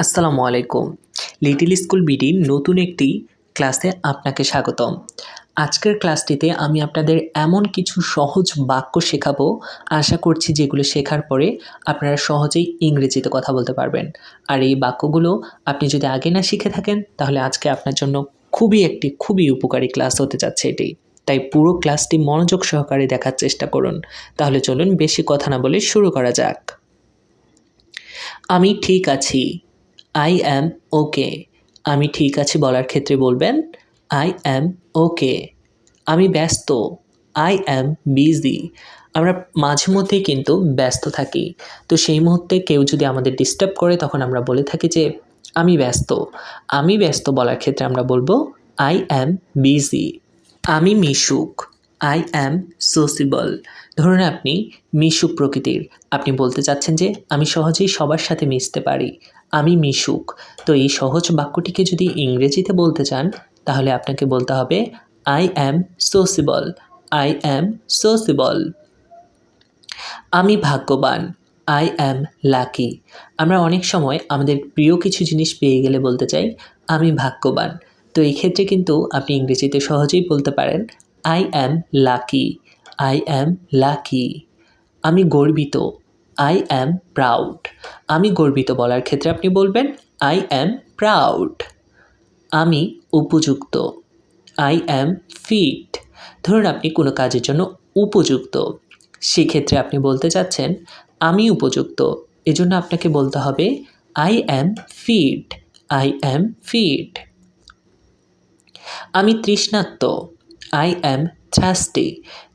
আসসালামু আলাইকুম। Little school বিডির নতুন একটি ক্লাসে আপনাকে স্বাগতম। আজকের ক্লাসটিতে আমি আপনাদের এমন কিছু সহজ বাক্য শেখাবো, আশা করছি যেগুলো শেখার পরে আপনারা সহজেই ইংরেজিতে কথা বলতে পারবেন। আর এই বাক্যগুলো আপনি যদি আগে না শিখে থাকেন তাহলে আজকে আপনার জন্য খুবই উপকারী ক্লাস হতে যাচ্ছে এটি। তাই পুরো ক্লাসটি মনোযোগ সহকারে দেখার চেষ্টা করুন। তাহলে চলুন বেশি কথা না বলে শুরু করা যাক। আমি ঠিক আছি। I am okay. আমি ঠিক আছি বলার ক্ষেত্রে বলবেন I am okay. আমি ব্যস্ত। I am busy. আমরা মাঝে মধ্যেই কিন্তু ব্যস্ত থাকি। তো সেই মুহূর্তে কেউ যদি আমাদের ডিস্টার্ব করে তখন আমরা বলে থাকি যে আমি ব্যস্ত। আমি ব্যস্ত বলার ক্ষেত্রে আমরা বলবো I am busy. আমি মিশুক। I am sociable. ধরুন আপনি মিশুক প্রকৃতির। আপনি বলতে চাচ্ছেন যে আমি সহজেই সবার সাথে মিশতে পারি। আমি মিশুক। তো এই সহজ বাক্যটিকে যদি ইংরেজিতে বলতে চান তাহলে আপনাকে বলতে হবে I am sociable. I am sociable. আমি ভাগ্যবান। I am lucky. আমরা অনেক সময় আমাদের প্রিয় কিছু জিনিস পেয়ে গেলে বলতে চাই আমি ভাগ্যবান। তো এই ক্ষেত্রে কিন্তু আপনি ইংরেজিতে সহজেই বলতে পারেন I am lucky. I am lucky. আমি গর্বিত। I am proud. আমি গর্বিত বলার ক্ষেত্রে আপনি বলবেন I am proud. আমি উপযুক্ত। I am fit. ধরুন আপনি কোনো কাজের জন্য উপযুক্ত। সেক্ষেত্রে আপনি বলতে চাচ্ছেন আমি উপযুক্ত। এজন্য আপনাকে বলতে হবে I am fit. I am fit. আমি তৃষ্ণার্ত। I am thirsty.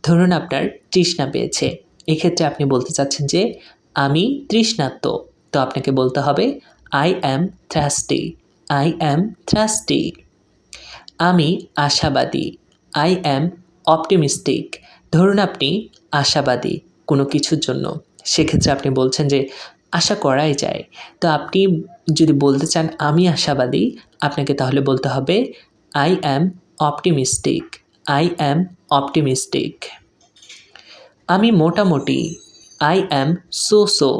ধরুন আপনার তৃষ্ণা পেয়েছে। এক্ষেত্রে আপনি বলতে চাচ্ছেন যে আমি তৃষ্ণার্ত। তো আপনাকে বলতে হবে I am thirsty. I am thirsty. আমি আশাবাদী। I am optimistic. ধরুন আপনি আশাবাদী কোনো কিছুর জন্য। সেক্ষেত্রে আপনি বলছেন যে আশা করাই যায়। তো আপনি যদি বলতে চান আমি আশাবাদী, আপনাকে তাহলে বলতে হবে I am optimistic. I am optimistic. আমি মোটামুটি। I am so.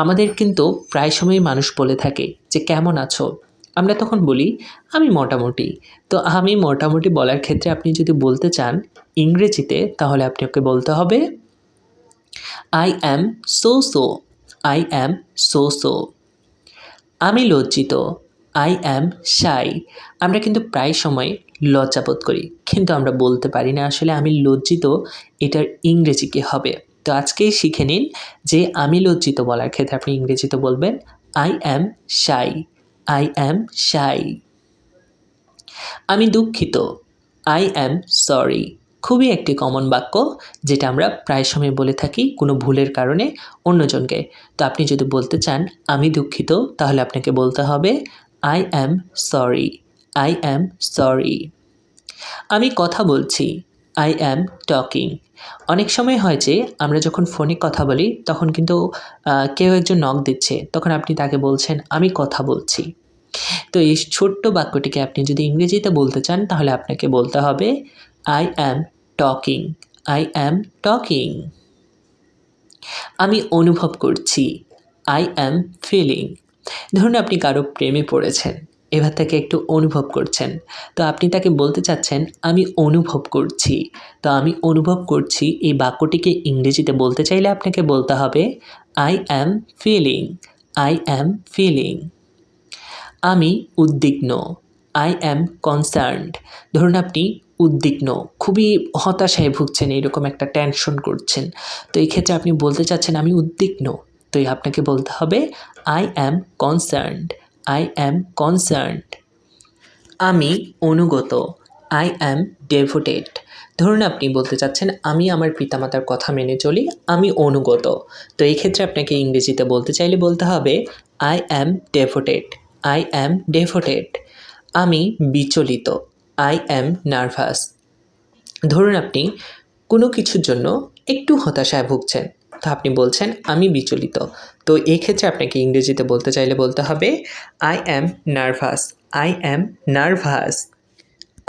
আমাদের কিন্তু প্রায় সময়ই মানুষ বলে থাকে যে কেমন আছো? আমরা তখন বলি আমি মোটামুটি। তো আমি মোটামুটি বলার ক্ষেত্রে আপনি যদি বলতে চান ইংরেজিতে তাহলে আপনাকে বলতে হবে I am so. I am so. আমি লজ্জিত। I am shy. আমরা কিন্তু প্রায় সময় লজ্জাবোধ করি, কিন্তু আমরা বলতে পারি না আসলে আমি লজ্জিত এটার ইংরেজি কী হবে। তো আজকেই শিখে নিন যে আমি লজ্জিত বলার ক্ষেত্রে আপনি ইংরেজিতে বলবেন I am shy. I am shy. আমি দুঃখিত। I am sorry. খুবই একটি কমন বাক্য যেটা আমরা প্রায় সময় বলে থাকি কোনো ভুলের কারণে অন্যজনকে। তো আপনি যদি বলতে চান আমি দুঃখিত তাহলে আপনাকে বলতে হবে I am sorry. I am sorry. আমি কথা বলছি। I am talking. অনেক সময় হয় যে আমরা যখন ফোনে কথা বলি তখন কিন্তু কেউ একজন নক দিচ্ছে, তখন আপনি তাকে বলছেন আমি কথা বলছি। তো এই ছোট্ট বাক্যটিকে আপনি যদি ইংরেজিতে বলতে চান তাহলে আপনাকে বলতে হবে I am talking. I am talking. আমি অনুভব করছি। I am feeling. ধরুন আপনি কারো প্রেমে পড়েছেন, এবার তাকে একটু অনুভব করছেন। তো আপনি তাকে বলতে চাচ্ছেন আমি অনুভব করছি। তো আমি অনুভব করছি এই বাক্যটিকে ইংরেজিতে বলতে চাইলে আপনাকে বলতে হবে I am feeling. I am feeling. আমি উদ্বিগ্ন। I am concerned. ধরুন আপনি উদ্বিগ্ন, খুবই হতাশায় ভুগছেন, এরকম একটা টেনশন করছেন। তো এই ক্ষেত্রে আপনি বলতে চাচ্ছেন আমি উদ্বিগ্ন। তো আপনাকে বলতে হবে I am concerned. I am concerned. আমি অনুগত। I am devoted. ধরুন আপনি বলতে চাচ্ছেন আমি আমার পিতামাতার কথা মেনে চলি, আমি অনুগত। তো এই ক্ষেত্রে আপনাকে ইংরেজিতে বলতে চাইলে বলতে হবে I am devoted. I am devoted. আমি বিচলিত। I am nervous. ধরুন আপনি কোনো কিছুর জন্য একটু হতাশায় ভুগছেন, তো আপনি বলছেন আমি বিচলিত। তো এই ক্ষেত্রে আপনাকে ইংরেজিতে বলতে চাইলে বলতে হবে I am nervous. I am nervous.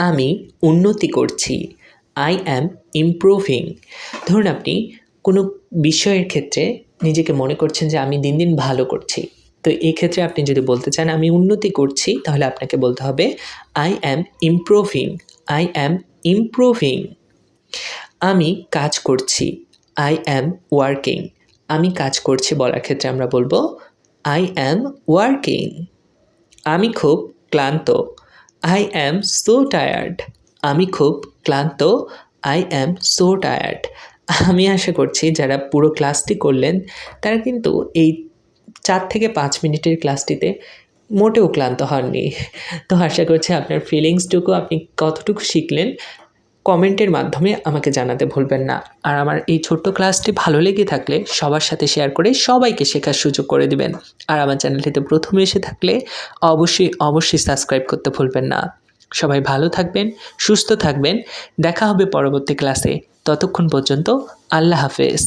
আমি উন্নতি করছি। I am improving. ধরুন আপনি কোনো বিষয়ের ক্ষেত্রে নিজেকে মনে করছেন যে আমি দিন দিন ভালো করছি, তো এই ক্ষেত্রে আপনি যদি বলতে চান আমি উন্নতি করছি, তাহলে আপনাকে বলতে হবে I am improving. I am improving. আমি কাজ করছি, আই অ্যাম ওয়ার্কিং। আমি কাজ করছি বলার ক্ষেত্রে আমরা বলবো আই অ্যাম ওয়ার্কিং। আমি খুব ক্লান্ত, আই অ্যাম সো টায়ার্ড। আমি খুব ক্লান্ত, আই অ্যাম সো টায়ার্ড। আমি আশা করছি যারা পুরো ক্লাসটি করলেন তারা কিন্তু এই 4 থেকে 5 মিনিটের ক্লাসটিতে মোটেও ক্লান্ত হননি। তো আশা করছি আপনার ফিলিংসটুকু আপনি কতটুকু শিখলেন কমেন্টের মাধ্যমে আমাকে জানাতে ভুলবেন না। আর আমার এই ছোট্ট ক্লাসটি ভালো লেগে থাকলে সবার সাথে শেয়ার করে সবাইকে শেখার সুযোগ করে দিবেন। আর আমার চ্যানেলটিতে প্রথমে এসে থাকলে অবশ্যই সাবস্ক্রাইব করতে ভুলবেন না। সবাই ভালো থাকবেন, সুস্থ থাকবেন। দেখা হবে পরবর্তী ক্লাসে। ততক্ষণ পর্যন্ত আল্লাহ হাফেজ।